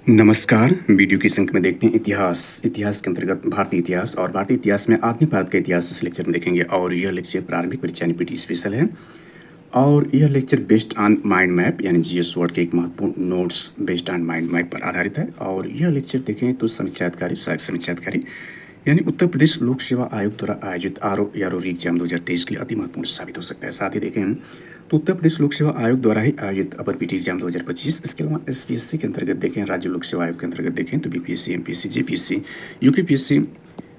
नमस्कार। वीडियो की संख्या में देखते हैं इतिहास के अंतर्गत भारतीय इतिहास और भारतीय इतिहास में आधुनिक भारत का इतिहास इस लेक्चर में देखेंगे और यह लेक्चर प्रारंभिक परीक्षा NPT स्पेशल है और यह lecture based on mind map यानी GS वर्ड के एक महत्वपूर्ण notes based on mind map पर आधारित है। और यह लेक्चर देखें तो समीक्षा अधिकारी यानी उत्तर प्रदेश लोक सेवा आयोग द्वारा आयोजित आरओ एग्जाम 2023 के लिए अति महत्वपूर्ण साबित हो सकता है। साथ ही देखें तो उत्तर प्रदेश लोक सेवा आयोग द्वारा ही आयोजित अपर PT एग्जाम 2025, इसके अलावा SPSC के अंतर्गत देखें, राज्य लोक सेवा आयोग के अंतर्गत देखें तो BPSC, MPSC, JPSC, UKPSC,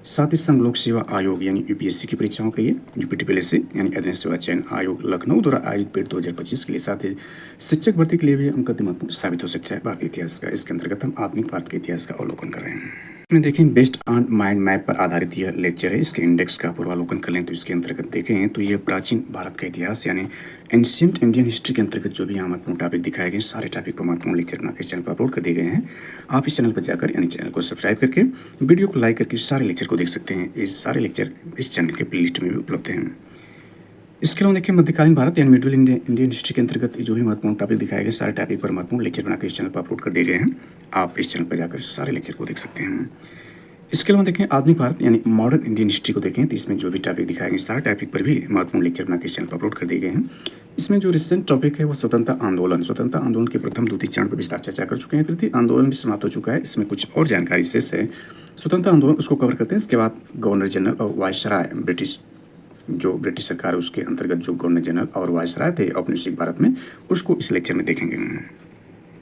साथ ही संघ लोक सेवा आयोग यानी UPSC की परीक्षाओं के लिए UPTPLSC यानी अधीन सेवा चयन आयोग लखनऊ द्वारा आयोजित पेट 2025 के लिए, साथ ही शिक्षक भर्ती के लिए भी उनका महत्वपूर्ण साबित हो सकता है भारतीय इतिहास का। इसके अंतर्गत हम आधुनिक भारत के इतिहास का अवलोकन कर रहे हैं। इसमें देखें बेस्ड ऑन माइंड मैप पर आधारित यह लेक्चर है। इसके इंडेक्स का पूर्वावलोकन कर लें तो इसके अंतर्गत देखें तो यह प्राचीन भारत का इतिहास यानी एंशियंट इंडियन हिस्ट्री के अंतर्गत जो भी यहाँ महत्वपूर्ण टॉपिक दिखाए गए सारे टॉपिक पर महत्वपूर्ण लेक्चर बना के चैनल पर अपलोड कर दिए गए हैं। आप इस चैनल पर जाकर यानी चैनल को सब्सक्राइब करके वीडियो को लाइक करके सारे लेक्चर को देख सकते हैं। ये सारे लेक्चर इस चैनल के प्लेलिस्ट में भी उपलब्ध हैं। इसके अलावा देखिए मध्यकालीन भारत यानी मिडिल इंडियन हिस्ट्री के अंतर्गत जो भी महत्वपूर्ण टॉपिक दिखाए गए सारे टॉपिक पर महत्वपूर्ण लेक्चर बनाकर इस चैनल पर अपलोड कर दिए गए हैं। आप इस चैनल पर जाकर सारे लेक्चर को देख सकते हैं। इसके अलावा देखें आधुनिक भारत यानी मॉडर्न इंडियन हिस्ट्री को देखें तो इसमें जो भी टॉपिक दिखाए गए सारे टॉपिक पर भी महत्वपूर्ण लेक्चर बनाकर इस चैनल पर अपलोड कर दिए गए हैं। इसमें जो रिसेंट टॉपिक है वो स्वतंत्रता आंदोलन के प्रथम द्वितीय चरण पर विस्तार चर्चा कर चुके हैं। तृतीय आंदोलन भी समाप्त हो चुका है। इसमें कुछ और जानकारी शेष है। स्वतंत्रता आंदोलन उसको कवर करते हैं। इसके बाद गवर्नर जनरल और वायसराय ब्रिटिश सरकार है उसके अंतर्गत जो गवर्नर जनरल और वायसराय थे औपनिवेशिक भारत में, उसको इस लेक्चर में देखेंगे।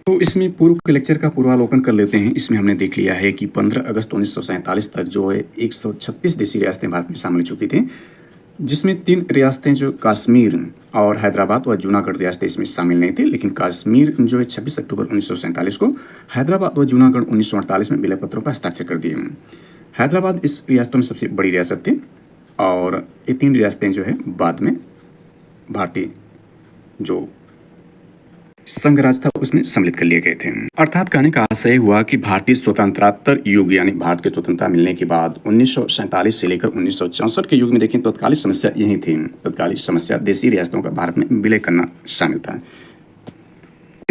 तो इसमें पूर्व के लेक्चर का पूर्वावलोकन कर लेते हैं। इसमें हमने देख लिया है कि 15 अगस्त 1947 तक जो है 136 देशी रियासतें भारत में शामिल हो चुकी थी, जिसमें 3 रियासतें जो कश्मीर और हैदराबाद और जूनागढ़ रियासतें इसमें शामिल नहीं थी। लेकिन कश्मीर जो है 26 अक्टूबर 1947 को, हैदराबाद और जूनागढ़ 1948 में विलय पत्रों पर हस्ताक्षर कर दिए। हैदराबाद इस रियासतों में सबसे बड़ी रियासत थी और ये 3 रियासतें जो है बाद में भारतीय जो संघ राज था उसमें सम्मिलित कर लिए गए थे। अर्थात कहने का आशय हुआ कि भारतीय स्वतंत्रता युग यानी भारत की स्वतंत्रता मिलने के बाद 1947 से लेकर 1964 के युग में देखें तो तत्कालीन समस्या यही थी। तत्कालीन समस्या देशी रियासतों का भारत में विलय करना शामिल था।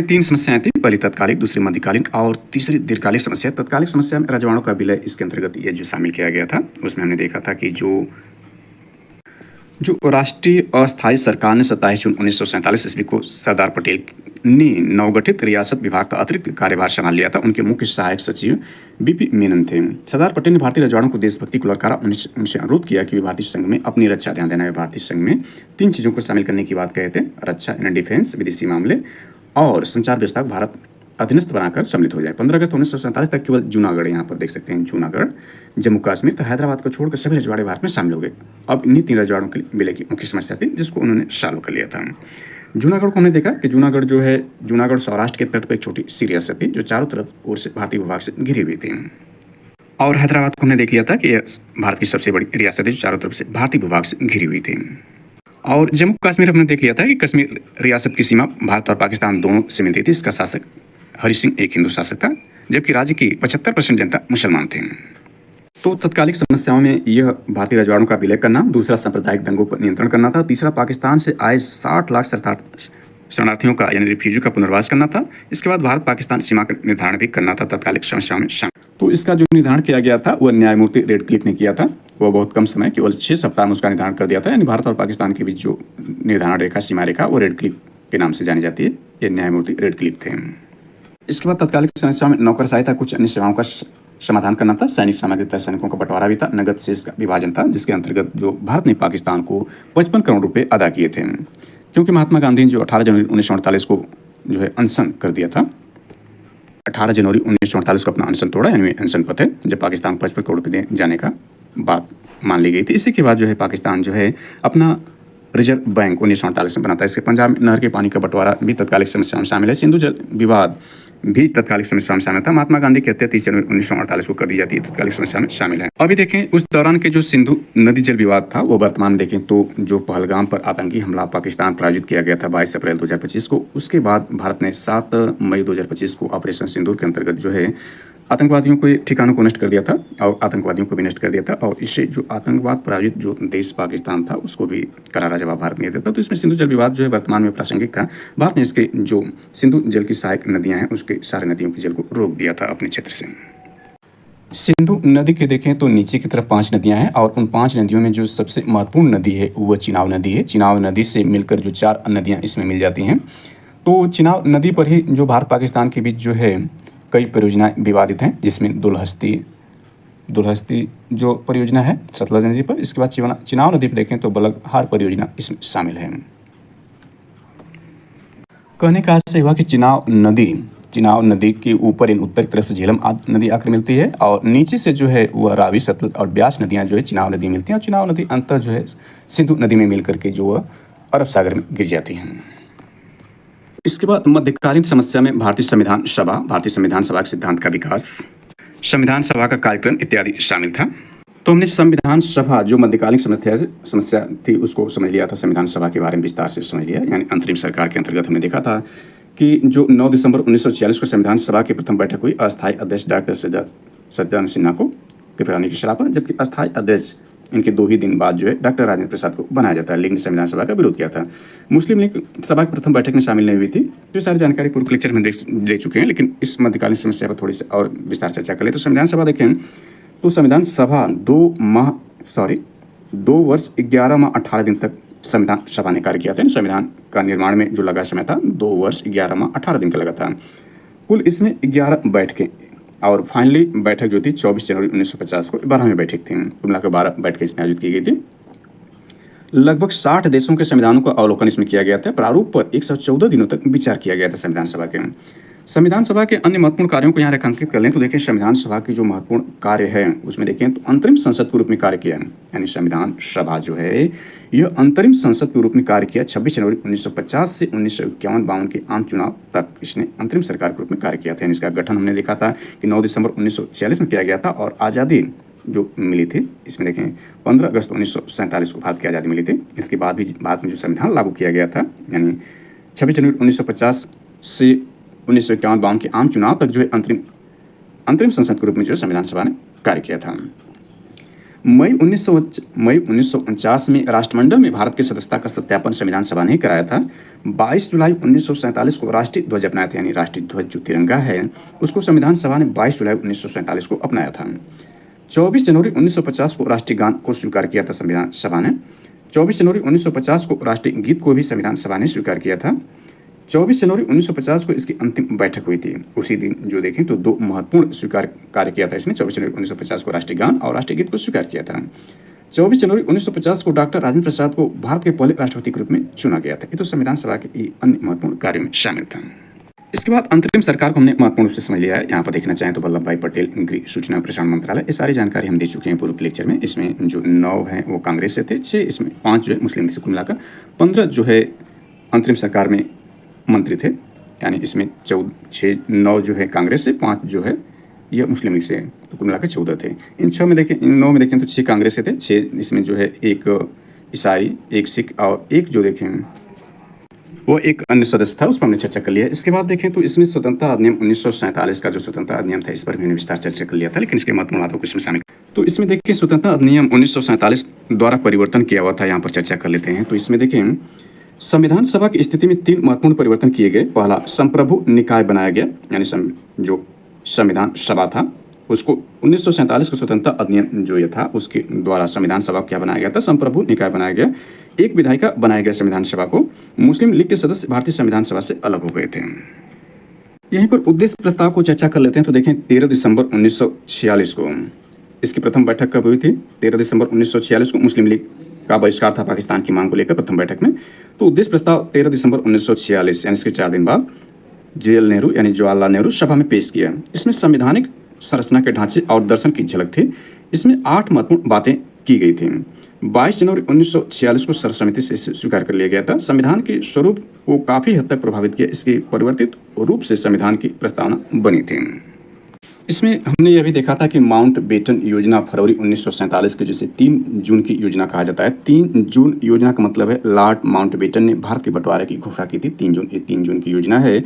3 समस्याएं थी, पहली तत्कालिक, दूसरी मध्यकालीन और तीसरी दीर्घकालिक समस्या। तत्कालिक समस्या में रजवाड़ों का विलय इसके अंतर्गत ये जो शामिल किया गया था उसमें हमने देखा था कि जो राष्ट्रीय अस्थायी सरकार ने 27 जून 1947 ईस्वी को सरदार पटेल ने नवगठित रियासत विभाग का अतिरिक्त कार्यभार संभाल लिया था। उनके मुख्य सहायक सचिव BP मेनन थे। सरदार पटेल ने भारतीय रजवाड़ों को देशभक्ति को ललकारा। उनसे अनुरोध किया कि वे भारतीय संघ में अपनी रक्षा ध्यान देना है। भारतीय संघ में 3 चीज़ों को शामिल करने की बात कहे थे, रक्षा यानी डिफेंस, विदेशी मामले और संचार व्यवस्था भारत अधीनस्थ बनाकर सम्मिलित हो जाए। 15 अगस्त 1947 तक केवल जूनागढ़, यहाँ पर देख सकते हैं जूनागढ़, जम्मू कश्मीर तो हैदराबाद को छोड़कर सभी रजवाड़े भारत में शामिल हो गए। अब इन्हीं 3 रजवाड़ों के विलय की मुख्य समस्या थी जिसको उन्होंने सॉल्व कर लिया था। जूनागढ़ को हमने देखा कि जूनागढ़ जो है जूनागढ़ सौराष्ट्र के तट पर एक छोटी सी रियासत थी जो चारों तरफ ओर से भारतीय विभाग से घिरी हुई थी। और हैदराबाद को हमने देख लिया था कि यह भारत की सबसे बड़ी रियासत है जो चारों तरफ से भारतीय विभाग से घिरी हुई थी। और जम्मू कश्मीर हमने देख लिया था कि कश्मीर रियासत की सीमा भारत और पाकिस्तान दोनों से मिलती थी। इसका शासक हरि सिंह एक हिंदू शासक था, जबकि राज्य की 75% जनता मुसलमान थे। तो तत्कालिक समस्याओं में यह भारतीय रजवाड़ों का विलय करना, दूसरा सांप्रदायिक दंगों पर नियंत्रण करना था, तीसरा पाकिस्तान से आए 60 लाख शरणार्थियों का यानी रिफ्यूजी का पुनर्वास करना था। इसके बाद भारत पाकिस्तान सीमा का निर्धारण भी करना था तत्कालिक समस्याओं में शामिल। तो इसका जो निर्धारण किया गया था वह न्यायमूर्ति रेडक्लिफ ने किया था। वह बहुत कम समय, केवल 6 सप्ताह में उसका निर्धारण कर दिया था। यानी भारत और पाकिस्तान के बीच जो निर्धारण रेखा, सीमा रेखा, वो रेडक्लिफ के नाम से जानी जाती है। ये न्यायमूर्ति रेडक्लिफ थे। इसके बाद तत्कालिक समस्याओं में नौकरशाही था, कुछ अन्य सेवाओं का समाधान करना था, सैनिक सामग्री तथा सैनिकों का बंटवारा भी था, नगद शेष का विभाजन था, जिसके अंतर्गत जो भारत ने पाकिस्तान को 55 करोड़ रुपए अदा किए थे। क्योंकि महात्मा गांधी ने जो 18 जनवरी 1948 को जो है अनशन कर दिया था, 18 जनवरी 1948 को अपना अनशन तोड़ा, यानी अनशन पर थे जब पाकिस्तान को 55 करोड़ रुपये जाने का बात मान ली गई थी। इसी के बाद जो है पाकिस्तान जो है अपना रिजर्व बैंक 1948 में बनाता है। इसके पंजाब नहर के पानी का बंटवारा भी तत्कालिक समस्या में शामिल है। सिंधु जल विवाद भी तत्कालिक समस्या में शामिल था। महात्मा गांधी की हत्या 30 जनवरी 1948 को कर दी जाती है, तत्कालिक समस्या में शामिल है। अभी देखें उस दौरान के जो सिंधु नदी जल विवाद था वो वर्तमान में देखें तो जो पहलगाम पर आतंकी हमला पाकिस्तान प्रायोजित किया गया था 22 अप्रैल 2025 को, उसके बाद भारत ने 7 मई 2025 को ऑपरेशन सिंदूर के अंतर्गत जो है आतंकवादियों के ठिकानों को नष्ट कर दिया था और आतंकवादियों को भी नष्ट कर दिया था, और इससे जो आतंकवाद पराजित जो देश पाकिस्तान था उसको भी करारा जवाब भारत ने दिया था। तो इसमें सिंधु जल विवाद जो है वर्तमान में प्रासंगिक था। भारत ने इसके जो सिंधु जल की सहायक नदियाँ हैं उसके सारे नदियों के जल को रोक दिया था अपने क्षेत्र से। सिंधु नदी के देखें तो नीचे की तरफ 5 नदियां हैं, और उन 5 नदियों में जो सबसे महत्वपूर्ण नदी है वह चिनाब नदी है। चिनाब नदी से मिलकर जो 4 नदियां इसमें मिल जाती हैं। तो चिनाब नदी पर ही जो भारत पाकिस्तान के बीच जो है कई परियोजनाएं विवादित हैं, जिसमें दुलहस्ती जो परियोजना है सतलज नदी पर। इसके बाद चिनाब नदी पर देखें तो बलगहार परियोजना इसमें शामिल है। कहने का आशय हुआ कि चिनाब नदी के ऊपर इन उत्तर की तरफ से झेलम नदी आकर मिलती है, और नीचे से जो है वह रावी, सतलज और ब्यास नदियां जो है चिनाब नदी में मिलती हैं, और चिनाब नदी अंतर जो है सिंधु नदी में मिलकर के जो है अरब सागर में गिर जाती हैं। इसके बाद मध्यकालीन समस्या में भारतीय संविधान सभा के सिद्धांत का विकास, संविधान सभा का कार्यक्रम इत्यादि शामिल था। तो हमने संविधान सभा जो मध्यकालीन समस्या थी उसको समझ लिया था, संविधान सभा के बारे में विस्तार से समझ लिया। यानी अंतरिम सरकार के अंतर्गत हमने देखा था कि जो 9 दिसंबर 1946 को संविधान सभा की प्रथम बैठक हुई, अस्थायी अध्यक्ष डॉक्टर सच्चिदानंद सिन्हा को के प्रधानी की सलाह पर, जबकि अस्थायी अध्यक्ष इनके 2 ही दिन बाद जो है डॉक्टर राजेंद्र प्रसाद को बनाया जाता है। लीग ने संविधान सभा का विरोध किया था। मुस्लिम लीग सभा की प्रथम बैठक में शामिल नहीं हुई थी। तो ये सारी जानकारी पूर्व लेक्चर में देख चुके हैं, लेकिन इस मध्यकालीन समस्या पर थोड़ी सी और विस्तार चर्चा कर ले। तो संविधान सभा देखें तो संविधान सभा 2 वर्ष 11 माह 18 दिन तक संविधान सभा ने कार्य किया था। संविधान का निर्माण में जो लगा समय था 2 वर्ष 11 माह 18 दिन का लगा था। कुल इसमें 11 बैठकें, और फाइनली बैठक जो थी 24 जनवरी 1950 को 12वीं बैठक थी। कुल मिलाकर 12 बैठकें इसमें आयोजित की गई थी। लगभग 60 देशों के संविधानों का अवलोकन इसमें किया गया था। प्रारूप पर 114 दिनों तक विचार किया गया था संविधान सभा के। संविधान सभा के अन्य महत्वपूर्ण कार्यों को यहाँ रेखांकित कर लें तो देखें संविधान सभा की जो महत्वपूर्ण कार्य है उसमें देखें तो अंतरिम संसद के रूप में कार्य किया है। यानी संविधान सभा जो है यह अंतरिम संसद के रूप में कार्य किया। 26 जनवरी 1950 से 1951-52 के आम चुनाव तक इसने अंतरिम सरकार के रूप में कार्य किया था। इसका गठन हमने देखा था कि 9 दिसंबर 1946 में किया गया था, और आज़ादी जो मिली थी इसमें देखें 15 अगस्त 1947 को भारत की आज़ादी मिली थी। इसके बाद भी भारत में जो संविधान लागू किया गया था, यानी 26 जनवरी 1950 से 1951-52 के आम चुनाव तक जो है अंतरिम संसद के रूप में जो संविधान सभा ने कार्य किया था। मई 1949 में राष्ट्रमंडल में भारत की सदस्यता का सत्यापन संविधान सभा ने कराया था। 22 जुलाई 1947 को राष्ट्रीय ध्वज अपनाया था। यानी राष्ट्रीय ध्वज जो तिरंगा है उसको संविधान सभा ने 22 जुलाई 1947 को अपनाया था। 24 जनवरी 1950 को राष्ट्रीय गान को स्वीकार किया था संविधान सभा ने। 24 जनवरी 1950 को राष्ट्रीय गीत को भी संविधान सभा ने स्वीकार किया था। 24 जनवरी 1950 को इसकी अंतिम बैठक हुई थी। उसी दिन जो देखें तो 2 महत्वपूर्ण स्वीकार कार्य किया था इसने। 24 जनवरी 1950 को राष्ट्रीय गान और राष्ट्रीय गीत को स्वीकार किया था। 24 जनवरी 1950 को डॉक्टर राजेंद्र प्रसाद को भारत के पहले राष्ट्रपति के रूप में चुना गया था। ये तो संविधान सभा के अन्य महत्वपूर्ण कार्यों में शामिल था। इसके बाद अंतरिम सरकार को हमने महत्वपूर्ण रूप से समझ लिया है। यहाँ पर देखना चाहें तो वल्लभ भाई पटेल, गृह सूचना प्रसारण मंत्रालय, ये सारी जानकारी हम दे चुके हैं पूर्व के लेक्चर में। इसमें जो 9 हैं वो कांग्रेस से थे, 6 इसमें 5 जो है मुस्लिम लीग से, कुल मिलाकर 15 जो है अंतरिम सरकार में मंत्री थे। यानी इसमें 9 जो है कांग्रेस से, 5 जो है यह मुस्लिम लीग से, तो कुल मिलाकर 14 थे। इन 9 में देखें तो 6 कांग्रेस से थे, 6 इसमें जो है एक ईसाई, एक सिख और एक जो देखें वो एक अन्य सदस्य था, उस पर हमने चर्चा कर लिया। इसके बाद देखें तो इसमें स्वतंत्रता अधिनियम 1947 का जो स्वतंत्रता अधिनियम था इस पर भी हमने विस्तार चर्चा कर लिया था, लेकिन इसके महत्वपूर्ण बातों को इसमें शामिल। तो इसमें देखिए स्वतंत्रता अधिनियम 1947 द्वारा परिवर्तन किया हुआ था, यहाँ पर चर्चा कर लेते हैं। तो इसमें देखें संविधान सभा की स्थिति में 3 महत्वपूर्ण परिवर्तन किए गए। पहला, संप्रभु निकाय बनाया गया, यानी जो संविधान सभा था उसको 1947 का स्वतंत्रता अधिनियम जो ये था उसके द्वारा संविधान सभा क्या बनाया गया था, संप्रभु निकाय बनाया गया। एक विधायिका बनाया गया संविधान सभा को। मुस्लिम लीग के सदस्य भारतीय संविधान सभा से अलग हो गए थे। यहीं पर उद्देश्य प्रस्ताव को चर्चा कर लेते हैं। तो देखें 13 दिसंबर 1946 को इसकी प्रथम बैठक कब हुई थी? 13 दिसंबर 1946 को मुस्लिम लीग का बहिष्कार था पाकिस्तान की मांग को लेकर प्रथम बैठक में। तो उद्देश्य प्रस्ताव 13 दिसंबर 1946 यानी इसके 4 दिन बाद जेएल नेहरू यानी जवाहरलाल नेहरू सभा में पेश किया। इसमें संवैधानिक संरचना के ढांचे और दर्शन की झलक थी। इसमें 8 महत्वपूर्ण बातें की गई थी। 22 जनवरी 1946 को सर्वसम्मति से स्वीकार कर लिया गया था। संविधान के स्वरूप को काफी हद तक प्रभावित किया। इसके परिवर्तित रूप से संविधान की प्रस्तावना बनी थी। इसमें हमने यह भी देखा था कि माउंटबेटन योजना फरवरी 1947 के, जिसे 3 जून की योजना कहा जाता है। 3 जून योजना का मतलब है लॉर्ड माउंटबेटन ने भारत के बंटवारे की घोषणा की थी। 3 जून की योजना है।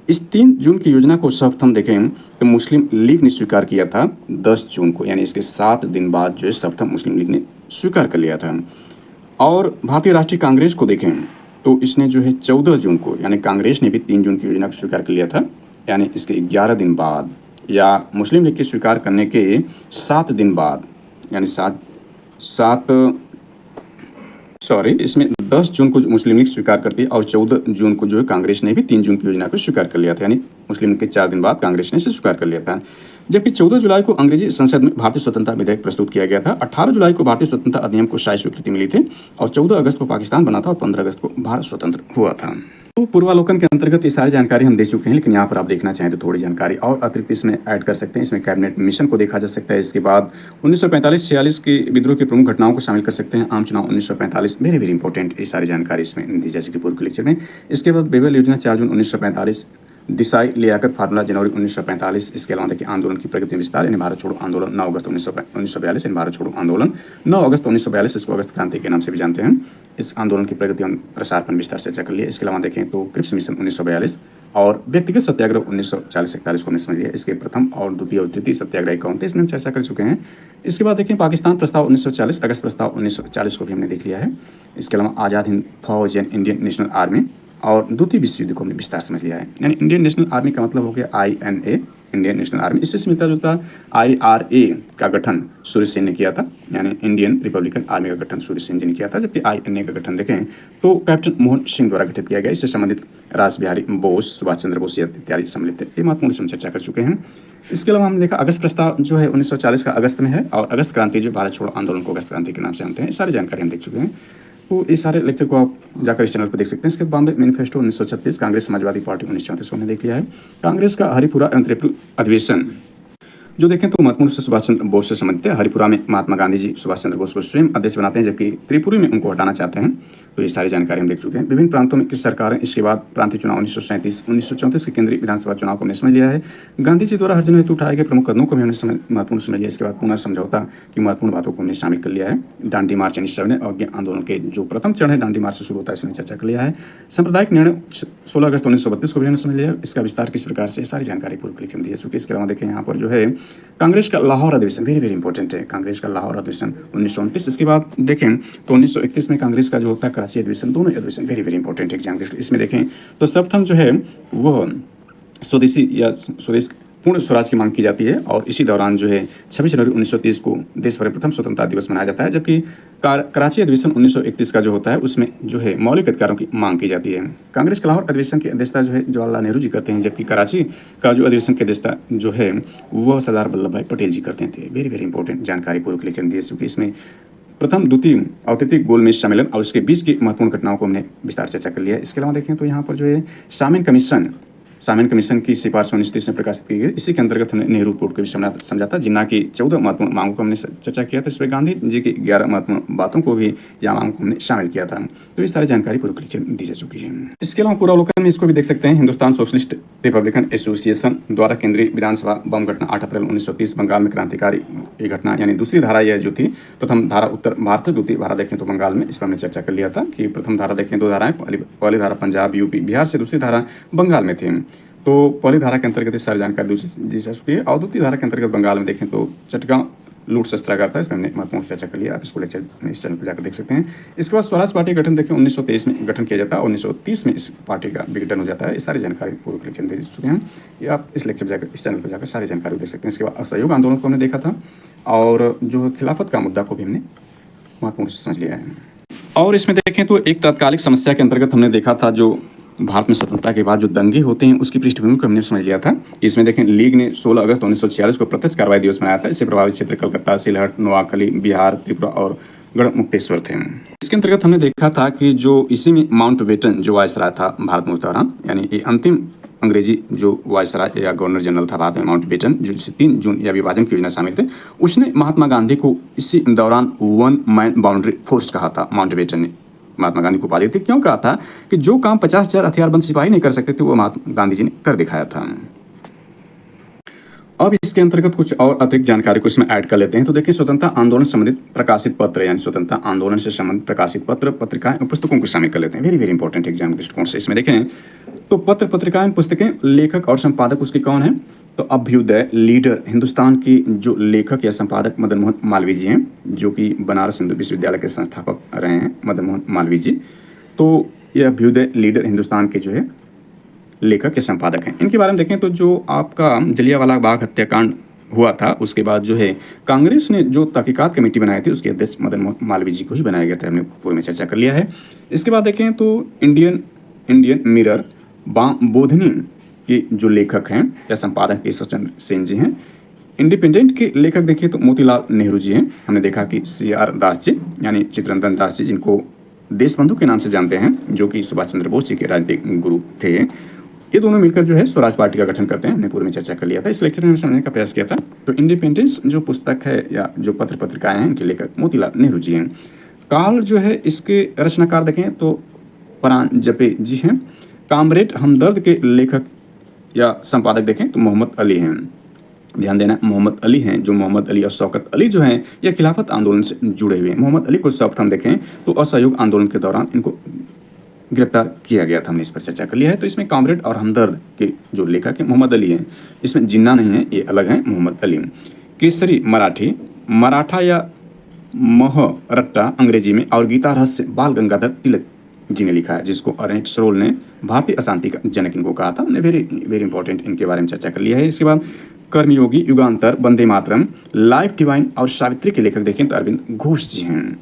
इस 3 जून की योजना को सर्वप्रथम देखें तो मुस्लिम लीग ने स्वीकार किया था 10 जून को, यानी इसके 7 दिन बाद जो है सर्वप्रथम मुस्लिम लीग ने स्वीकार कर लिया था। और भारतीय राष्ट्रीय कांग्रेस को देखें तो इसने जो है 14 जून को, यानी कांग्रेस ने भी 3 जून की योजना को स्वीकार कर लिया था, यानी इसके 11 दिन बाद या मुस्लिम लीग के स्वीकार करने के 7 दिन बाद, यानी इसमें 10 जून को मुस्लिम लीग स्वीकार करती है और 14 जून को जो है कांग्रेस ने भी 3 जून की योजना को स्वीकार कर लिया था, यानी मुस्लिम लीग के 4 दिन बाद कांग्रेस ने इसे स्वीकार कर लिया था। जबकि 14 जुलाई को अंग्रेजी संसद में भारतीय स्वतंत्रता विधेयक प्रस्तुत किया गया था। 18 जुलाई को भारतीय स्वतंत्रता अधिनियम को शाही स्वीकृति मिली थी और 14 अगस्त को पाकिस्तान बना था और 15 अगस्त को भारत स्वतंत्र हुआ था। तो पूर्वावलोकन के अंतर्गत ये सारी जानकारी हम दे चुके हैं, लेकिन यहाँ पर आप देखना चाहें तो थोड़ी जानकारी और अतिरिक्त इसमें ऐड कर सकते हैं। इसमें कैबिनेट मिशन को देखा जा सकता है। इसके बाद 1945-46 के विद्रोह की प्रमुख घटनाओं को शामिल कर सकते हैं। आम चुनाव 1945 वेरी वेरी इंपॉर्टेंट, ये सारी जानकारी इसमें दी जा चुकी पूर्व के लेक्चर में। इसके बाद बेबल योजना 4 जून 1945, दिसाई लियाकत फार्मूला जनवरी 1945। इसके अलावा देखिए आंदोलन की प्रगति में विस्तार, यानी भारत छोड़ो आंदोलन 9 अगस्त 1942, यानी भारत छोड़ो आंदोलन 9 अगस्त 1942, इसको अगस्त क्रांति के नाम से भी जानते हैं। इस आंदोलन की प्रगति और प्रसार पर विस्तार से चर्चा कर लिया। इसके अलावा देखें तो क्रिप्स मिशन 1942 और व्यक्तिगत सत्याग्रह 1940-41 को हमने समझ लिया। इसके प्रथम और द्वितीय और तृतीय सत्याग्रह कौन थे, इसमें हम चर्चा कर चुके हैं। इसके बाद देखें पाकिस्तान प्रस्ताव 1940, अगस्त प्रस्ताव 1940 को भी हमने देख लिया है। इसके अलावा आज़ाद हिंद फौज यानी इंडियन नेशनल आर्मी और द्वितीय विश्व युद्ध को हमने विस्तार समझ लिया है। यानी इंडियन नेशनल आर्मी का मतलब हो गया INA, इंडियन नेशनल आर्मी। इससे मिलता जुलता IRA का गठन सूर्य सेन ने किया था, यानी इंडियन रिपब्लिकन आर्मी का गठन सूर्य सेन जी ने किया था। जबकि INA का गठन देखें तो कैप्टन मोहन सिंह द्वारा गठित किया गया। इससे संबंधित राज बिहारी बोस, सुभाष चंद्र बोस इत्यादि सम्मिलित थे। ये महत्वपूर्ण हम चर्चा कर चुके हैं। इसके अलावा हमने देखा अगस्त प्रस्ताव जो है 1940 का अगस्त में है और अगस्त क्रांति जो भारत छोड़ो आंदोलन को अगस्त क्रांति के नाम से जानते हैं। सारी जानकारी हम देख चुके हैं। तो इस सारे लेक्चर को आप जाकर इस चैनल पर देख सकते हैं। इसके बाद बॉम्बे मैनिफेस्टो 1936, कांग्रेस समाजवादी पार्टी 1934 को हमने देख लिया है। कांग्रेस का हरिपुरा एवं त्रिपुरा अधिवेशन जो देखें तो महत्वपूर्ण से सुभाष चंद्र बोस से संबंधित है। हरिपुरा में महात्मा गांधी जी सुभाष चंद्र बोस को स्वयं अध्यक्ष बनाते हैं, जबकि त्रिपुरी में उनको हटाना चाहते हैं। तो ये सारी जानकारी हम देख चुके हैं। विभिन्न प्रांतों में किस सरकारें, इसके बाद प्रांतीय चुनाव 1937, 1934 के केंद्रीय विधानसभा चुनाव को हमने समझ लिया है। गांधी जी द्वारा हर जन हेतु उठाए गए प्रमुख कदमों को भी हमने महत्वपूर्ण समझ लिया। इसके बाद पुनः समझौता की महत्वपूर्ण बातों को हमने शामिल कर लिया है। डांडी मार्च यानी सविनय अवज्ञा आंदोलन के जो प्रथम चरण है डांडी मार्च से शुरू होता है, इसमें चर्चा कर लिया है। सांप्रदायिक निर्णय 16 अगस्त 1932 को भी हमने समझ लिया। इसका विस्तार किस प्रकार से, सारी जानकारी पूर्व के लिए दी जा चुकी है। इसके अलावा देखें यहाँ पर जो है कांग्रेस का लाहौर अधिवेशन वेरी वेरी इंपॉर्टेंट है। कांग्रेस का लाहौर अधिवेशन 1929। इसके बाद देखें तो 1931 में कांग्रेस का जो होता है कराची अधिवेशन, दोनों अधिवेशन वेरी वेरी इंपॉर्टेंट एग्जाम के लिए। इसमें देखें तो सर्वप्रथम जो है वह स्वदेशी या स्वदेश पूर्ण स्वराज की मांग की जाती है और इसी दौरान जो है 26 जनवरी 1930 को देश भर में प्रथम स्वतंत्रता दिवस मनाया जाता है। जबकि कराची अधिवेशन 1931 का जो होता है उसमें जो है मौलिक अधिकारों की मांग की जाती है। कांग्रेस के लाहौर अधिवेशन की अध्यक्षता जो है जवाहरलाल नेहरू जी करते हैं, जबकि कराची का जो अधिवेशन की अध्यक्षता जो है वह सरदार वल्लभ भाई पटेल जी करते थे। वेरी वेरी इंपॉर्टेंट जानकारी पूर्व के लेक्चर दी चुकी है। इसमें प्रथम, द्वितीय और तृतीय गोलमेज सम्मेलन और उसके बीच की महत्वपूर्ण घटनाओं को हमने विस्तार चर्चा कर लिया है। इसके अलावा देखें तो यहाँ पर जो है सामेन कमीशन की सिफारिश 1930 में प्रकाशित की गई। इसी के अंतर्गत हमने नेहरू रिपोर्ट को भी समझा था। जिन्ना की 14 महत्वपूर्ण मांगों को हमने चर्चा किया था। इसमें गांधी जी की 11 महत्वपूर्ण बातों को भी या मांगों को हमने शामिल किया था। तो ये सारी जानकारी पूर्व लेक्चर में दी जा चुकी है। इसके अलावा पूर्वावलोकन में इसको भी देख सकते हैं। हिंदुस्तान सोशलिस्ट रिपब्लिकन एसोसिएशन द्वारा केंद्रीय विधानसभा बम घटना 8 अप्रैल 1930 बंगाल में क्रांतिकारी ये घटना, यानी दूसरी धारा यह जो थी, प्रथम धारा उत्तर भारत, द्वितीय धारा देखें तो बंगाल में। इस पर हमने चर्चा कर लिया था कि प्रथम धारा देखें 2 धाराएं, पहली धारा पंजाब यूपी बिहार से, दूसरी धारा बंगाल में थी। तो पहली धारा के अंतर्गत सारी जानकारी दी जा चुकी है और द्वितीय धारा के अंतर्गत बंगाल में देखें तो चटगांव लूट शस्त्रागार था। इसमें हमने महत्वपूर्ण चर्चा कर लिया। आप इसको लेक्चर इस चैनल पर जाकर देख सकते हैं। इसके बाद स्वराज पार्टी का गठन देखें 1923 में गठन किया जाता है और 1930 में इस पार्टी का विघटन हो जाता है। ये सारी जानकारी पूर्व लेक्चर में दे चुके हैं। ये आप इस लेक्चर जाकर इस चैनल पर जाकर सारी जानकारी देख सकते हैं। इसके बाद असहयोग आंदोलन को हमने देखा था और जो खिलाफत का मुद्दा को भी हमने महत्वपूर्ण समझ लिया है। और इसमें देखें तो एक तात्कालिक समस्या के अंतर्गत हमने देखा था जो भारत में स्वतंत्रता के बाद जो दंगे होते हैं उसकी पृष्ठभूमि को हमने समझ लिया था। इसमें देखें लीग ने 16 अगस्त 1946 को प्रत्यक्ष कार्रवाई दिवस मनाया था। इससे प्रभावित क्षेत्र कलकत्ता, सिलहट, नोआखली, बिहार, त्रिपुरा और गढ़मुक्तेश्वर थे। इसके अंतर्गत हमने देखा था कि जो इसी में माउंटबेटन जो वायसराय था भारत में उस दौरान, यानी ये अंतिम अंग्रेजी जो वायसराय या गवर्नर जनरल था भारत में माउंटबेटन, जो 3 जून या विभाजन की योजना शामिल थे, उसने महात्मा गांधी को इसी दौरान 1 मैन बाउंड्री फोर्स कहा था। माउंटबेटन ने महात्मा गांधी को उपाधि थी। क्यों कहा था कि जो काम 50,000 हथियारबंद सिपाही नहीं कर सकते थे वो महात्मा गांधी जी ने कर दिखाया था। अब इसके अंतर्गत कुछ और अतिरिक्त जानकारी को इसमें ऐड कर लेते हैं। तो देखिए स्वतंत्रता आंदोलन से संबंधित प्रकाशित पत्र, यानी स्वतंत्रता आंदोलन से संबंधित प्रकाशित पत्र, पत्रिकाएं और पुस्तकों को शामिल कर लेते हैं। वेरी वेरी इंपॉर्टेंट एग्जाम दृष्टिकोण से। इसमें देखें तो पत्र पत्रिकाएं पुस्तकें लेखक और संपादक उसके कौन हैं? तो अभ्युदय लीडर हिंदुस्तान की जो लेखक या संपादक मदन मोहन मालवीय जी हैं, जो कि बनारस हिंदू विश्वविद्यालय के संस्थापक रहे हैं मदन मोहन मालवीय जी। तो यह अभ्युदय लीडर हिंदुस्तान के जो है लेखक या संपादक हैं। इनके बारे में देखें तो जो आपका जलियांवाला बाग हत्याकांड हुआ था उसके बाद जो है कांग्रेस ने जो तहकीकात कमेटी बनाई थी उसके अध्यक्ष मदन मोहन मालवीय जी को ही बनाया गया था। हमने पूर्व में चर्चा कर लिया है। इसके बाद देखें तो इंडियन मिरर बोधनी के जो लेखक हैं या संपादक केशव चंद्र सेन जी हैं। इंडिपेंडेंट के लेखक देखिए तो मोतीलाल नेहरू जी हैं। हमने देखा कि CR दास जी यानी चित्तरंजन दास जी, जिनको देशबंधु के नाम से जानते हैं, जो कि सुभाष चंद्र बोस जी के राजनीतिक गुरु थे, ये दोनों मिलकर जो है स्वराज पार्टी का गठन करते हैं। हमने पूर्व में चर्चा कर लिया था, इस लेक्चर में समझने का प्रयास किया था। तो इंडिपेंडेंस जो पुस्तक है या जो पत्र पत्रिकाएं हैं, इनके लेखक मोतीलाल नेहरू जी हैं। काल जो है इसके रचनाकार देखें तो परांजपे जी हैं। कामरेड हमदर्द के लेखक या संपादक देखें तो मोहम्मद अली हैं। ध्यान देना, मोहम्मद अली हैं। जो मोहम्मद अली और शौकत अली जो हैं यह खिलाफत आंदोलन से जुड़े हुए हैं। मोहम्मद अली को सर्वप्रथम देखें तो असहयोग आंदोलन के दौरान इनको गिरफ्तार किया गया था। हमने इस पर चर्चा कर लिया है। तो इसमें कामरेड और हमदर्द के जो लेखक हैं मोहम्मद अली हैं। इसमें जिन्ना नहीं है, ये अलग हैं, मोहम्मद अली। केसरी मराठी, मराठा या महरट्टा अंग्रेजी में, और गीता रहस्य बाल गंगाधर तिलक जी ने लिखा है, जिसको अर्नेस्ट सरोल ने भारतीय अशांति का जनक इनको कहा था। हमने वेरी वेरी इंपॉर्टेंट इनके बारे में चर्चा कर लिया है। इसके बाद कर्मयोगी, युगांतर, वंदे मातरम, लाइफ डिवाइन और सावित्री के लेखक देखें तो अरविंद घोष जी हैं।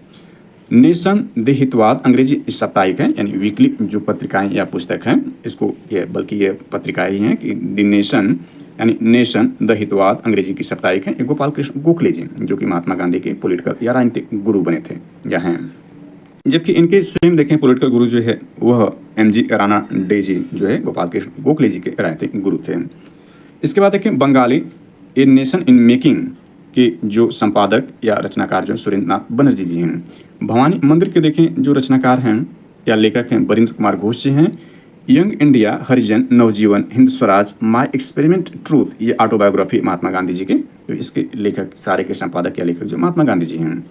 नेशन द हितवाद अंग्रेजी साप्ताहिक है, यानी वीकली जो पत्रिकाएं या पुस्तक हैं, इसको ये बल्कि ये पत्रिकाएं ही हैं कि द नेशन यानी नेशन द हितवाद अंग्रेजी की साप्ताहिक है। ये गोपाल कृष्ण गोखले जी, जो कि महात्मा गांधी के पॉलिटिकल या राजनीतिक गुरु बने थे या हैं। जबकि इनके स्वयं देखें पॉलिटिकल गुरु जो है वह MG राणा डे जी जो है गोपाल कृष्ण गोखले जी के राजनीतिक गुरु थे। इसके बाद देखें Bengali a nation in making के जो संपादक या रचनाकार जो सुरेंद्र नाथ बनर्जी जी हैं। भवानी मंदिर के देखें जो रचनाकार हैं या लेखक हैं बरिंद्र कुमार घोष जी हैं। Young India, Harijan, Navajivan, Hind Swaraj, my experiment truth, ये ऑटोबायोग्राफी महात्मा गांधी जी के, तो इसके लेखक सारे के संपादक या लेखक जो महात्मा गांधी जी हैं।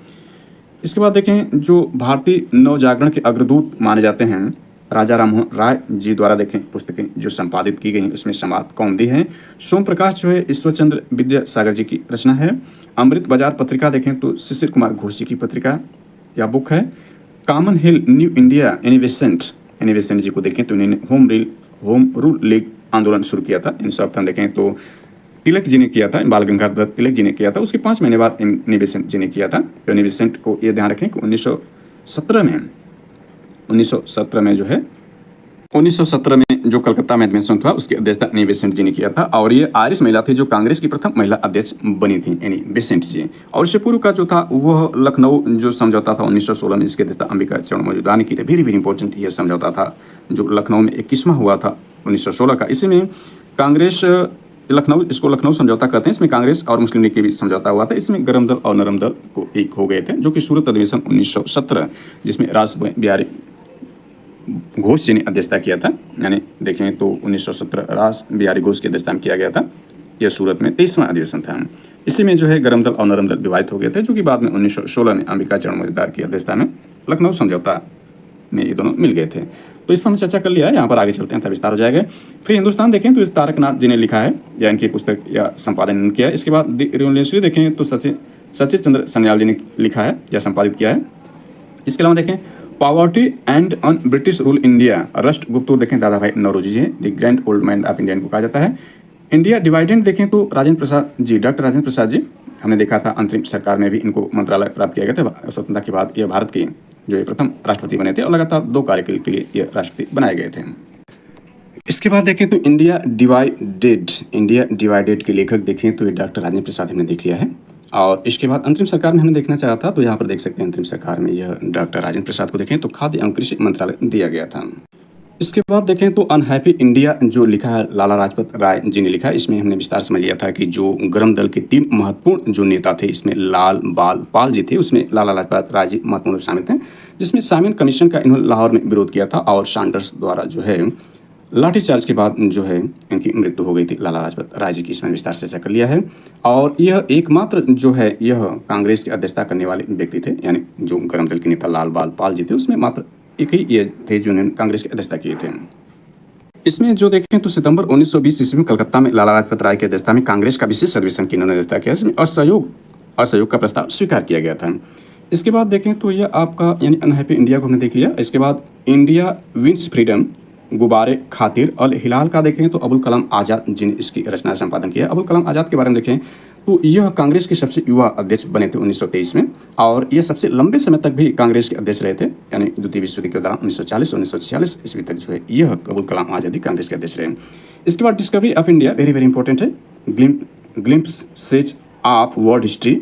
इसके बाद देखें जो भारतीय नवजागरण के अग्रदूत माने जाते हैं राजा राममोहन राय जी द्वारा देखें पुस्तकें जो संपादित की गई उसमें संवाद कौमुदी है। सोम प्रकाश जो है ईश्वरचंद्र विद्यासागर जी की रचना है। अमृत बाजार पत्रिका देखें तो शिशिर कुमार घोष जी की पत्रिका या बुक है। कॉमन हिल न्यू इंडिया एनिवेसेंट जी को देखें तो इन्होंने होम रूल लीग आंदोलन शुरू किया था। इन सब देखें तो तिलक जी ने किया था, बाल गंगाधर तिलक जी ने किया था। उसके 5 महीने बाद एनिवेसेंट जी ने किया था। तो एनिवेसेंट को ये ध्यान रखें कि 1917 में जो है 1917 में जो कलकत्ता में एडमिशन हुआ उसकी अध्यक्षता एनी बेसेंट जी ने किया था। और ये आयरिश महिला थी जो कांग्रेस की प्रथम महिला अध्यक्ष बनी थी, एनी बेसेंट जी। और इससे पूर्व का जो था वह लखनऊ जो समझौता था 1916 में, इसकी अध्यक्षता अंबिका चरण मौजूदा ने की थी। वेरी वेरी इंपॉर्टेंट ये समझौता था जो लखनऊ में 21वां हुआ था 1916 का। इसी में कांग्रेस लखनऊ, इसको लखनऊ समझौता कहते हैं। इसमें कांग्रेस और मुस्लिम लीग के बीच समझौता हुआ था। इसमें गरम दल और नरम दल को एक हो गए थे, जो कि सूरत अधिवेशन 1917 जिसमें रास बिहारी घोष जी ने अध्यक्षता किया था। यानी देखें तो 1917 रास बिहारी घोष की अध्यक्षता में किया गया था। यह सूरत में 23वां अधिवेशन था। इसी में जो है गरम दल और नरम दल विभाजित हो गए थे, जो कि बाद में 1916 में अंबिका चरण मौजूदार की अध्यक्षता में लखनऊ समझौता में ये दोनों मिल गए थे। तो इस पर हमने चर्चा कर लिया है। यहाँ पर आगे चलते हैं, तब विस्तार हो जाएगा। फिर हिंदुस्तान देखें तो इस तारकनाथ जी ने लिखा है या इनकी पुस्तक या संपादन किया है। इसके बाद द रेवोल्यूशनरी देखें तो सचिन चंद्र सन्याल जी ने लिखा है या संपादित किया है। इसके अलावा देखें poverty and un British rule India, Rast Goftar देखें Dadabhai Naoroji ji, the grand old man of India को कहा जाता है। इंडिया डिवाइडेड देखें तो राजेंद्र प्रसाद जी, डॉक्टर राजेंद्र प्रसाद जी, हमने देखा था अंतरिम सरकार में भी इनको मंत्रालय प्राप्त किया गया था। स्वतंत्रता के बाद यह भारत के जो ये प्रथम राष्ट्रपति बने थे और लगातार 2 कार्यकाल के लिए यह राष्ट्रपति बनाए गए थे। इसके बाद देखें तो इंडिया डिवाइडेड के लेखक देखें तो ये डॉक्टर राजेंद्र प्रसाद हमने देख लिया है। और इसके बाद अंतरिम सरकार में हमने देखना चाहा था, तो यहाँ पर देख सकते हैं अंतरिम सरकार में यह डॉक्टर राजेंद्र प्रसाद को देखें तो खाद्य एवं कृषि मंत्रालय दिया गया था। इसके बाद देखें तो अनहैप्पी इंडिया जो लिखा है लाला लाजपत राय जी ने लिखा है। इसमें हमने विस्तार समझ लिया था कि जो गरम दल के 3 महत्वपूर्ण जो नेता थे, इसमें लाल बाल पाल जी थे, उसमें लाला लाजपत राय जी महत्वपूर्ण शामिल थे, जिसमें साइमन कमीशन का इन्होंने लाहौर में विरोध किया था। और सैंडर्स द्वारा जो है लाठीचार्ज के बाद जो है इनकी मृत्यु हो गई थी लाला लाजपत राय जी की। इसमें विस्तार से चर्चा कर लिया है। और यह एकमात्र जो है यह कांग्रेस की अध्यक्षता करने वाले व्यक्ति थे, यानी जो गरम दल के नेता लाल बाल पाल जी थे, उसमें मात्र एक ही ये थे जिन्होंने कांग्रेस की अध्यक्षता किए थे। इसमें जो देखें तो सितंबर 1920 ईस्वी में कलकत्ता में लाला लाजपत राय की अध्यक्षता में कांग्रेस का विशेष अधिवेशन की इन्होंने नेतृत्व किया, इसमें असहयोग का प्रस्ताव स्वीकार किया गया था। इसके बाद देखें तो यह आपका यानी अनहैप्पी इंडिया को हमने देख लिया। इसके बाद इंडिया विंस फ्रीडम, गुब्बारे खातिर अल हिलाल का देखें तो अबुल कलाम आज़ाद जिन्हें इसकी रचना संपादन किया। अबुल कलाम आज़ाद के बारे में देखें तो यह कांग्रेस के सबसे युवा अध्यक्ष बने थे 1923 में, और यह सबसे लंबे समय तक भी कांग्रेस के अध्यक्ष रहे थे, यानी द्वितीय विश्व युद्ध के दौरान 1940 1946 ईस्वी तक जो है यह अबुल कलाम आज़ाद कांग्रेस के अध्यक्ष रहे। इसके बाद discovery of India, very very important है। Glimpses of world history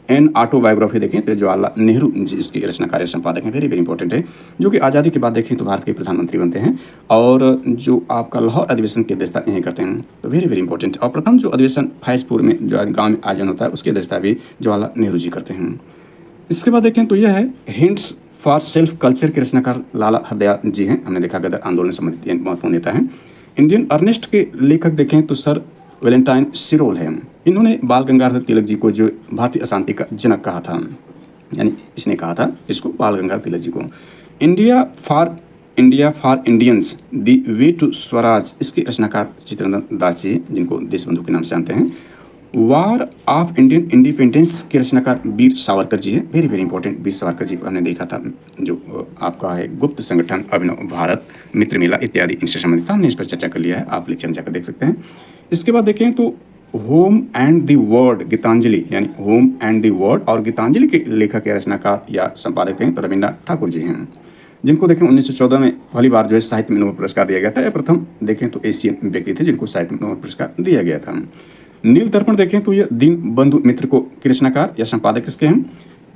and autobiography देखें तो जवाहरलाल नेहरू जी इसके रचनाकार या संपादक हैं, वेरी वेरी इंपॉर्टेंट है। जो कि आज़ादी के बाद देखें तो भारत के प्रधानमंत्री बनते हैं, और जो आपका लाहौर अधिवेशन की अध्यक्षता यहीं करते हैं, तो वेरी वेरी इंपॉर्टेंट। और प्रथम जो अधिवेशन फैजपुर में जो गाँव में आयोजन होता है उसकी अध्यक्षता भी जवाहरलाल नेहरू जी करते हैं। इसके बाद देखें तो यह है हिंट्स फॉर सेल्फ कल्चर के रचनाकार लाला हरदयाल जी हैं, हमने देखा गदर आंदोलन से संबंधित महत्वपूर्ण नेता हैं। इंडियन अर्नेस्ट के लेखक देखें तो सर वैलेंटाइन सिरोल है। इन्होंने बाल गंगाधर तिलक जी को जो भारतीय अशांति का जनक कहा था, यानी इसने कहा था इसको बाल गंगाधर तिलक जी को। India for Indians the way to Swaraj, इसके रचनाकार चित्ररंजन दास जी जिनको देशबंधु के नाम से जानते हैं। वार ऑफ इंडियन इंडिपेंडेंस के रचनाकार वीर सावरकर जी हैं, very very important. Veer Savarkar ji को हमने देखा था जो आपका है गुप्त संगठन, अभिनव भारत, मित्र मेला इत्यादि इनसे संबंधित हमने इस पर चर्चा कर लिया है, आप लेक्चर में जाकर देख सकते हैं। इसके बाद देखें तो home and the world Gitanjali, यानी होम एंड द वर्ड और गीतांजलि के लेखक या रचनाकार या संपादक हैं तो रविन्द्रनाथ ठाकुर जी हैं, जिनको देखें 1914 में पहली बार जो है साहित्य में नोबेल पुरस्कार दिया गया था। यह प्रथम देखें तो एशियन व्यक्ति थे जिनको साहित्य में नोबेल पुरस्कार दिया गया था। नील दर्पण देखें तो यह दीन बंधु मित्र को के रचनाकार या संपादक किसके हैं?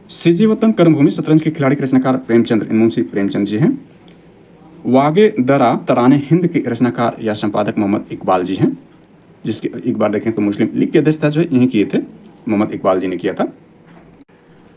सीजे वतन कर्मभूमि शतरंज के खिलाड़ी के रचनाकार प्रेमचंद्र, मुंशी प्रेमचंद जी हैं। वागे दरा तराने हिंद के रचनाकार या संपादक मोहम्मद इकबाल जी हैं, जिसके एक बार देखें तो मुस्लिम लीग की अध्यक्षता जो है यहीं किए थे, मोहम्मद इकबाल जी ने किया था।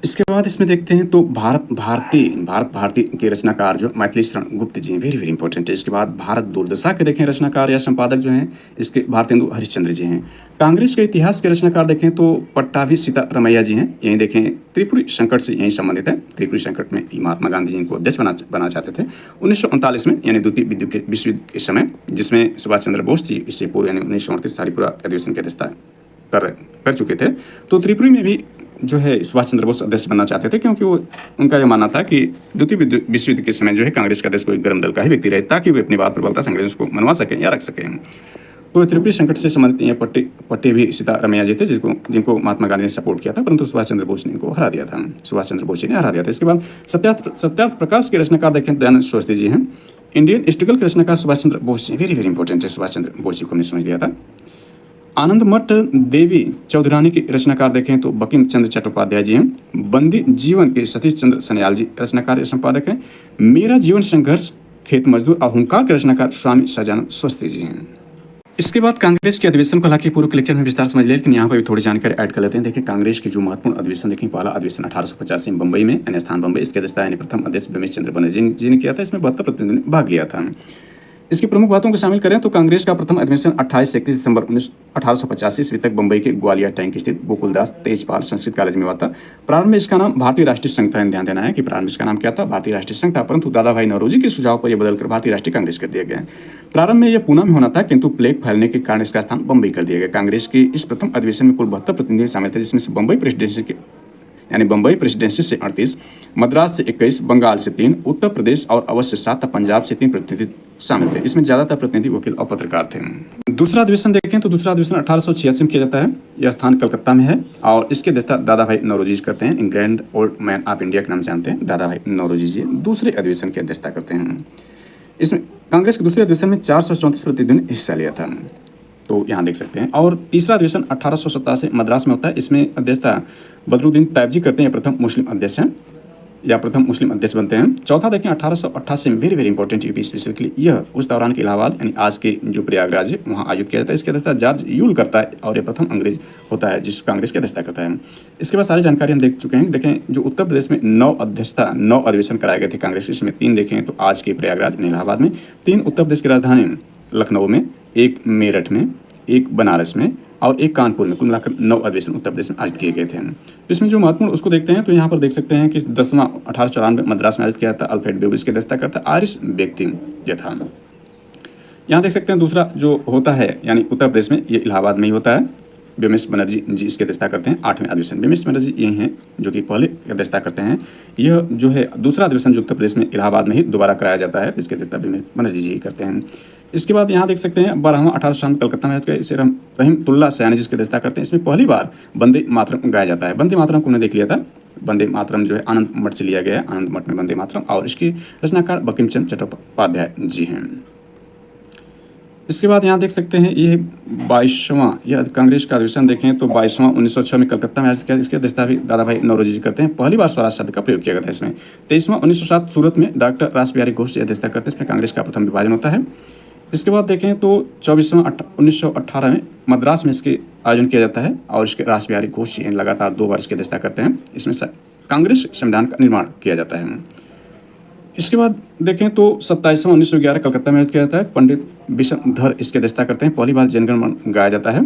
इसके बाद इसमें देखते हैं तो भारत भारती के रचनाकार जो मैथिली शरण गुप्त जी हैं, वेरी वेरी इंपॉर्टेंट है। इसके बाद भारत दूरदशा के देखें रचनाकार या संपादक जो हैं इसके भारतेंदु हरिश्चंद्र जी हैं। कांग्रेस के इतिहास के रचनाकार देखें तो पट्टाभी सीतारमैया जी हैं, यहीं देखें त्रिपुरी संकट से यहीं संबंधित है। त्रिपुरी संकट में महात्मा गांधी जी इनको अध्यक्ष बना चाहते थे 1939 में, यानी द्वितीय विश्व युद्ध के समय, जिसमें सुभाष चंद्र बोस जी इससे पूर्व यानी 1938 सारीपुरा अधिवेशन की अध्यक्षता कर चुके थे। तो त्रिपुरी में भी जो है सुभाष चंद्र बोस अध्यक्ष बनना चाहते थे, क्योंकि वो उनका यह मानना था कि द्वितीय विश्व युद्ध के समय जो है कांग्रेस का अध्यक्ष कोई गर्म दल का ही व्यक्ति रहे, ताकि वे अपनी बात प्रबलता से अंग्रेजों को मनवा सकें या रख सकें। तो त्रिपुरी संकट से संबंधित ये पट्टे भी सीतारमैया जी थे जिनको महात्मा गांधी ने सपोर्ट किया था, परंतु सुभाष चंद्र बोस ने इनको हरा दिया था, सुभाष चंद्र बोस जी ने हरा दिया था। इसके बाद सत्यार्थ प्रकाश के रचनाकार देखें दयानंद सरस्वती जी हैं। इंडियन हिस्टोरिकल के रचनाकार Subhash Chandra Bose ji, very very important है, सुभाष चंद्र बोस जी को हमने समझ लिया था। आनंद मठ देवी चौधरानी के रचनाकार देखें तो बंकिम चंद्र चट्टोपाध्याय जी हैं। बंदी जीवन के सतीश चंद्र सन्याल जी रचनाकार या संपादक हैं। मेरा जीवन संघर्ष खेत मजदूर और हुंकार के रचनाकार स्वामी सजानंद स्वस्ति जी हैं। इसके बाद कांग्रेस के अधिवेशन को हालांकि पूर्व के लेक्चर में विस्तार समझ लिया, लेकिन यहाँ पर भी थोड़ी जानकारी ऐड कर लेते हैं। देखिए कांग्रेस के जो महत्वपूर्ण अधिवेशन देखें, पहला अधिवेशन 1885 में बंबई में, अन्य स्थान बंबई, इसके अध्यक्षता यानी प्रथम अध्यक्ष रमेश चंद्र बनर्जी जी ने किया था। इसमें 72 प्रतिनिधियों ने भाग लिया था। इसकी प्रमुख बातों को शामिल करें तो कांग्रेस का प्रथम अधिवेशन 28 से 31 दिसंबर 1885 ईस्वी तक बंबई के ग्वालिया टैंक स्थित गोकुलदास तेजपाल संस्कृत कॉलेज में हुआ था। प्रारंभ में इसका नाम भारतीय राष्ट्रीय संघ था। ध्यान देना है कि प्रारंभ इसका नाम क्या था, भारतीय राष्ट्रीय संघ था, परंतु दादा भाई नौरोजी के सुझाव पर यह बदलकर भारतीय राष्ट्रीय कांग्रेस कर दिया गया। प्रारंभ में यह पूना में होना था, किंतु प्लेग फैलने के कारण इसका स्थान बंबई कर दिया गया। कांग्रेस के इस प्रथम अधिवेशन में कुल 72 प्रतिनिधि शामिल थे, जिसमें से बंबई प्रेसिडेंसी से 38, मद्रास से 21, बंगाल से 3, उत्तर प्रदेश और अवध से 7, पंजाब से 3 प्रतिनिधि शामिल थे। इसमें ज्यादातर प्रतिनिधि वकील और पत्रकार थे। दूसरा अधिवेशन देखें तो दूसरा अधिवेशन 1886 में किया जाता है। यह स्थान कलकत्ता में है और इसके अध्यक्षता दादा भाई नौरोजी करते हैं। Grand old man of India के नाम जानते हैं दादा भाई नौरोजी जी दूसरे अधिवेशन की अध्यक्षता करते हैं। इसमें कांग्रेस के दूसरे अधिवेशन में 434 प्रतिनिधियों ने हिस्सा लिया था, तो यहाँ देख सकते हैं। और तीसरा अधिवेशन 1887 मद्रास में होता है। इसमें अध्यक्षता बदरुद्दीन तैयब करते हैं, प्रथम मुस्लिम अध्यक्ष हैं या प्रथम मुस्लिम अध्यक्ष बनते हैं। चौथा देखें 1888 में, very very important UP special के लिए, यह उस दौरान के इलाहाबाद यानी आज के जो प्रयागराज है वहाँ आयोजित किया जाता है। इसकी अध्यक्षता जॉर्ज यूल करता है और ये प्रथम अंग्रेज होता है जिस कांग्रेस की अध्यक्षता करता है। इसके बाद सारी जानकारी हम देख चुके हैं। देखें जो उत्तर प्रदेश में 9 अधिवेशन कराए गए थे कांग्रेस के, इसमें 3 देखें तो आज के प्रयागराज यानी इलाहाबाद में, 3 उत्तर प्रदेश की राजधानी लखनऊ में, 1 मेरठ में, 1 बनारस में और 1 कानपुर में, कुल मिलाकर 9 अधिवेशन उत्तर प्रदेश में आयोजित किए गए थे। तो इसमें जो महत्वपूर्ण उसको देखते हैं तो यहाँ पर देख सकते हैं कि 10वां 1894 मद्रास में आयोजित किया था। अल्फ्रेड बेबल इसकी अध्यक्षता करता, आयरिश व्यक्ति यह था। यहाँ देख सकते हैं दूसरा जो होता है यानी उत्तर प्रदेश में, ये इलाहाबाद में ही होता है। व्योमेश बनर्जी जी इसकी अध्यक्षता करते हैं 8वें अधिवेशन। व्योमेश बनर्जी यही हैं जो कि पहले अध्यक्षता करते हैं। यह जो है दूसरा अधिवेशन जो उत्तर प्रदेश में इलाहाबाद में ही दोबारा कराया जाता है, इसकी अध्यक्षता व्योमेश बनर्जी जी करते हैं। इसके बाद यहाँ देख सकते हैं 12वां 18 कलकत्ता में इसे रहीमतुल्ला सयानी जी इसकी अध्यक्षता करते हैं। इसमें पहली बार वंदे मातरम गाया जाता है। वंदे मातरम को हमने देख लिया था, वंदे मातरम जो है आनंद मठ से लिया गया है, आनंद मठ में वंदे मातरम, और इसकी रचनाकार बंकिम चंद्र चट्टोपाध्याय जी हैं। इसके बाद यहाँ देख सकते हैं ये 22वां, यह कांग्रेस का अधिवेशन देखें तो 22वां 1906 में कलकत्ता में आयोजित किया। इसकी अध्यक्षता भी दादा भाई नौरोजी जी करते हैं। पहली बार स्वराज शब्द का प्रयोग किया गया था इसमें। 23वां 1907 सूरत में डॉक्टर रासबिहारी घोष जी अध्यक्षता करते हैं। इसमें कांग्रेस का प्रथम विभाजन होता है। इसके बाद देखें तो 24वां 1918 में मद्रास में इसके आयोजन किया जाता है और इसके रासबिहारी घोष जी लगातार 2 बार इसकी अध्यक्षता करते हैं। इसमें कांग्रेस संविधान का निर्माण किया जाता है। इसके बाद देखें तो 27वां 1911 कलकत्ता में आयोजित किया जाता है। पंडित विशंधर इसकी अध्यक्षता करते हैं। पहली बार जनगण मन गाया जाता है।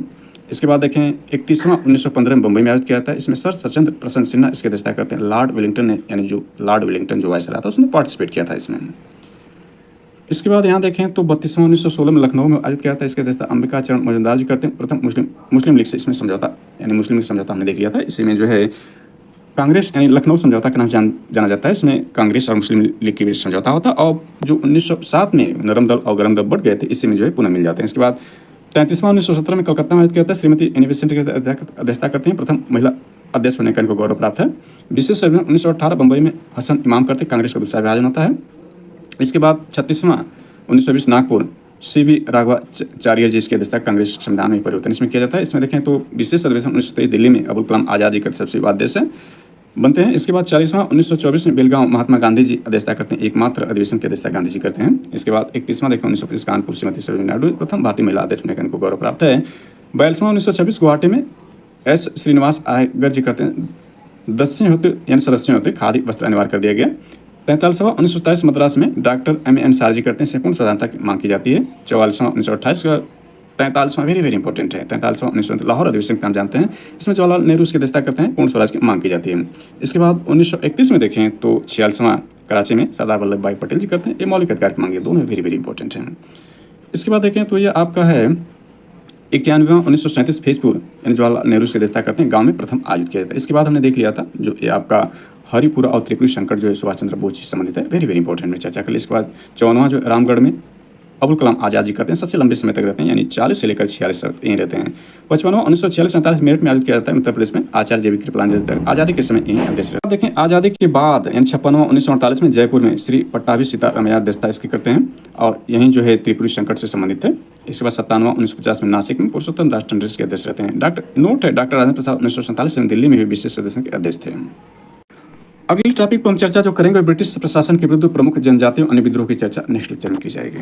इसके बाद देखें 31वां 1915 में बम्बई में आयोजित किया जाता है। इसमें सर सचिंद्र प्रसन्न सिन्हा इसकी अध्यक्षता करते हैं। लॉर्ड वेलिंगटन ने, यानी जो लॉर्ड वेलिंगटन जो वायसराय था, उसने पार्टिसिपेट किया था इसमें। इसके बाद यहाँ देखें तो 32वां 1916 में लखनऊ में आयोजित किया जाता है। इसके अध्यक्षता अंबिका चरण मजुमदार जी करते हैं। प्रथम मुस्लिम लीग से इसमें समझौता, यानी मुस्लिम लीग समझौता हमने देख लिया था। इसी में जो है कांग्रेस यानी लखनऊ समझौता के नाम से जाना जाता है। इसमें कांग्रेस और मुस्लिम लीग के बीच समझौता होता है और जो 1907 में नरम दल और गरम दल बढ़ गए थे, इसी में जो है पुनः मिल जाते हैं। इसके बाद 33वां 1917 में कलकत्ता में आयोजित किया जाता है। श्रीमती एनी बेसेंट की अध्यक्षता करते हैं। प्रथम महिला अध्यक्ष होने का इनको गौरव प्राप्त है। विशेष अधिवेशन 1918 बम्बई में हसन इमाम करते हैं। कांग्रेस का दूसरा विभाजन होता है। इसके बाद 36वां 1920 नागपुर CV राघवाचार्य जी इसकी अध्यक्षता कांग्रेस संविधान में परिवर्तन इसमें किया जाता है। इसमें देखें तो विशेष अधिवेशन 1923 दिल्ली में अबुल कलाम आजाद जी का सबसे अध्यक्ष है बनते हैं। इसके बाद 40वां 1924 में बेलगांव महात्मा गांधी जी अध्यक्षता करते हैं। एकमात्र अधिवेशन की अध्यक्षता गांधी जी करते हैं। इसके बाद 31वां देखें 1925 कानपुर श्रीमती सरोजिनी नायडू प्रथम भारतीय महिला अध्यक्ष होने का इनको गौरव प्राप्त है। 42वां 1926 गुवाहाटी में S श्रीनिवास आयगर जी करते हैं। सदस्य होते खादी वस्त्र अनिवार्य कर दिया गया। 43वां 1927 मद्रास में डॉक्टर M.N. सार जी करते हैं। संपूर्ण स्वतंत्रता की मांग की जाती है। 44वां 1928 का 43वां वेरी इंपॉर्टेंट है। 43वां 1929 लाहौर अधिवेशन का नाम जानते हैं। इसमें जवाहरलाल नेहरू इसकी अध्यक्षता करते हैं। पूर्ण स्वराज की मांग की जाती है। इसके बाद 1931 में देखें तो 46वां कराची में सरदार वल्लभ भाई पटेल जी करते हैं। ये मौलिक अधिकार की मांग है। दोनों वेरी इंपॉर्टेंट हैं। इसके बाद देखें तो ये आपका है 91वां 1937 फैजपुर यानी जवाहरलाल नेहरू इसकी अध्यक्षता करते हैं। गाँव में प्रथम आयोजित किया जाता है। इसके बाद हमने देख लिया था जो ये आपका हरिपुरा और त्रिपुरी संकट जो है सुभाष चंद्र बोस से संबंधित है। वेरी इंपॉर्टेंट में चर्चा कर ली। इसके बाद 54वां जो रामगढ़ में अबुल कलाम आजाद जी करते हैं। सबसे लंबे समय तक रहते हैं, यानी 40 से लेकर 46 तक यहीं रहते हैं। 55वां 1946-47 मेरठ में आयोजित किया जाता है। उत्तर प्रदेश में आचार्य JB कृपलानी आजादी के समय यहीं अध्यक्ष रहते हैं। देखें आजादी के बाद यानी 56वां 1948 में जयपुर में श्री पट्टाभी सीतारामैया अध्यक्षता इसकी करते हैं और यहीं जो है त्रिपुरी संकट से संबंधित है। इसके बाद 57वां 1950 में नासिक में पुरुषोत्तम दास टंडन के अध्यक्ष रहते हैं। डॉक्टर राजेंद्र प्रसाद 1947 में दिल्ली में भी विशेष सदस्य के अध्यक्ष थे। अगली टॉपिक पर हम चर्चा जो करेंगे ब्रिटिश प्रशासन के विरुद्ध प्रमुख जनजातियों अन्य विद्रोह की चर्चा नेक्स्ट लेक्चर में की जाएगी।